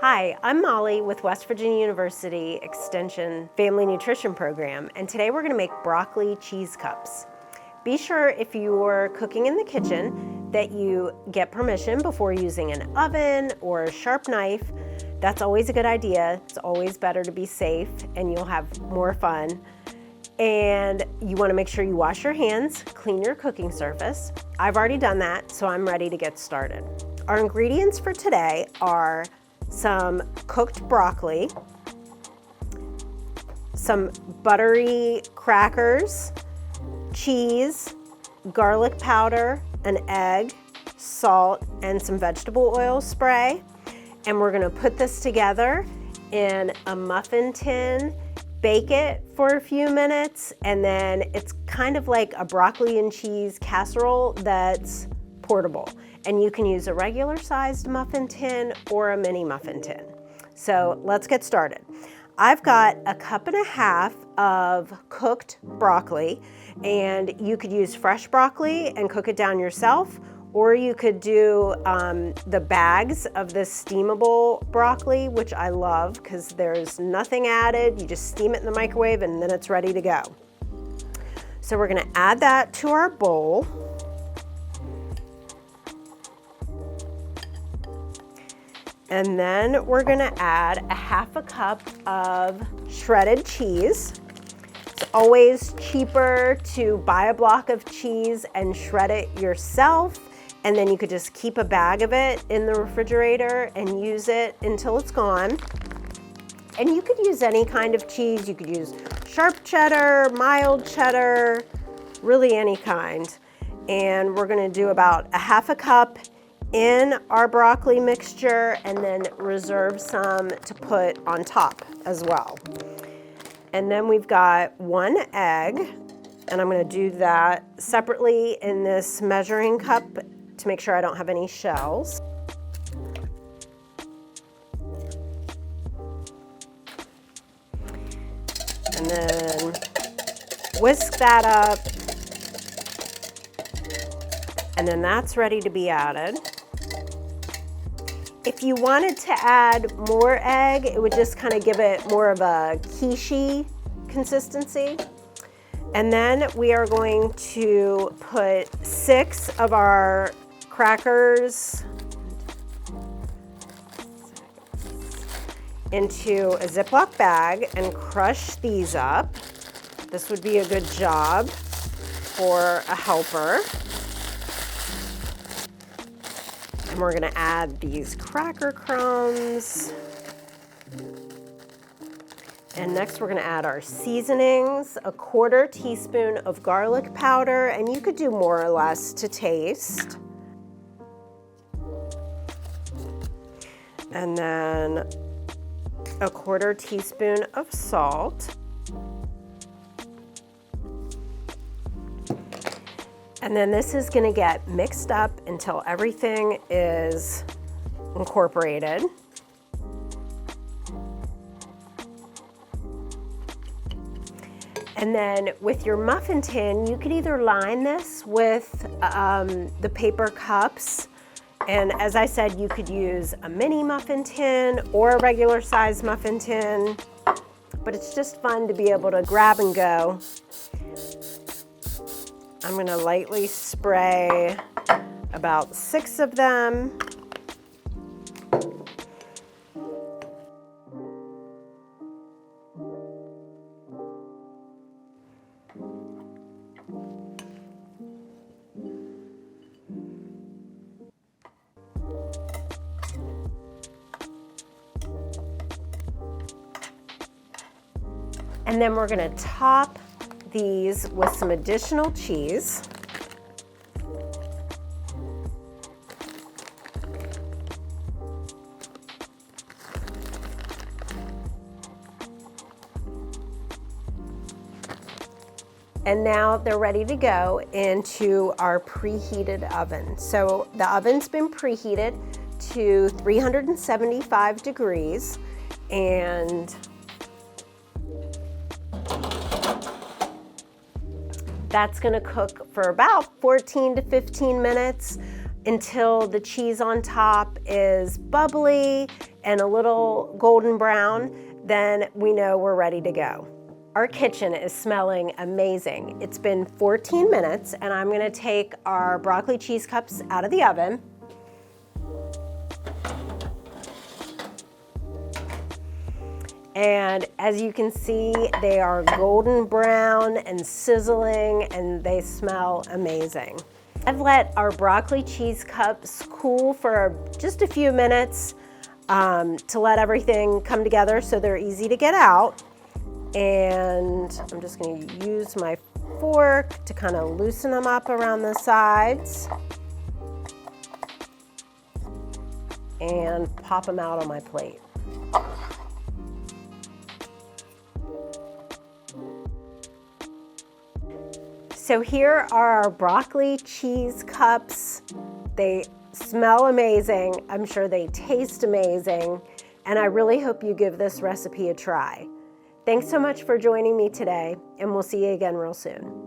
Hi, I'm Molly with West Virginia University Extension Family Nutrition Program, and today we're going to make broccoli cheese cups. Be sure if you're cooking in the kitchen that you get permission before using an oven or a sharp knife. That's always a good idea. It's always better to be safe and you'll have more fun. And you want to make sure you wash your hands, clean your cooking surface. I've already done that, so I'm ready to get started. Our ingredients for today are some cooked broccoli, some buttery crackers, cheese, garlic powder, an egg, salt, and some vegetable oil spray. And we're gonna put this together in a muffin tin, bake it for a few minutes, and then it's kind of like a broccoli and cheese casserole that's portable. And you can use a regular sized muffin tin or a mini muffin tin. So let's get started. I've got a cup and a half of cooked broccoli, and you could use fresh broccoli and cook it down yourself, or you could do the bags of this steamable broccoli, which I love because there's nothing added. You just steam it in the microwave and then it's ready to go. So we're gonna add that to our bowl. And then we're gonna add a half a cup of shredded cheese. It's always cheaper to buy a block of cheese and shred it yourself, and then you could just keep a bag of it in the refrigerator and use it until it's gone. And you could use any kind of cheese. You could use sharp cheddar, mild cheddar, really any kind. And we're gonna do about a half a cup in our broccoli mixture and then reserve some to put on top as well. And then we've got one egg, and I'm going to do that separately in this measuring cup to make sure I don't have any shells. And then whisk that up, and then that's ready to be added. If you wanted to add more egg, it would just kind of give it more of a quiche consistency. And then we are going to put 6 of our crackers into a Ziploc bag and crush these up. This would be a good job for a helper. And we're gonna add these cracker crumbs. And next we're gonna add our seasonings, a 1/4 teaspoon of garlic powder, and you could do more or less to taste. And then a 1/4 teaspoon of salt. And then this is gonna get mixed up until everything is incorporated. And then with your muffin tin, you could either line this with the paper cups. And as I said, you could use a mini muffin tin or a regular size muffin tin, but it's just fun to be able to grab and go. I'm gonna lightly spray about 6 of them. And then we're gonna top these with some additional cheese. And now they're ready to go into our preheated oven. So the oven's been preheated to 375 degrees, and that's gonna cook for about 14 to 15 minutes until the cheese on top is bubbly and a little golden brown, then we know we're ready to go. Our kitchen is smelling amazing. It's been 14 minutes, and I'm gonna take our broccoli cheese cups out of the oven. And as you can see, they are golden brown and sizzling, and they smell amazing. I've let our broccoli cheese cups cool for just a few minutes to let everything come together so they're easy to get out. And I'm just going to use my fork to kind of loosen them up around the sides and pop them out on my plate. So here are our broccoli cheese cups. They smell amazing. I'm sure they taste amazing. And I really hope you give this recipe a try. Thanks so much for joining me today, and we'll see you again real soon.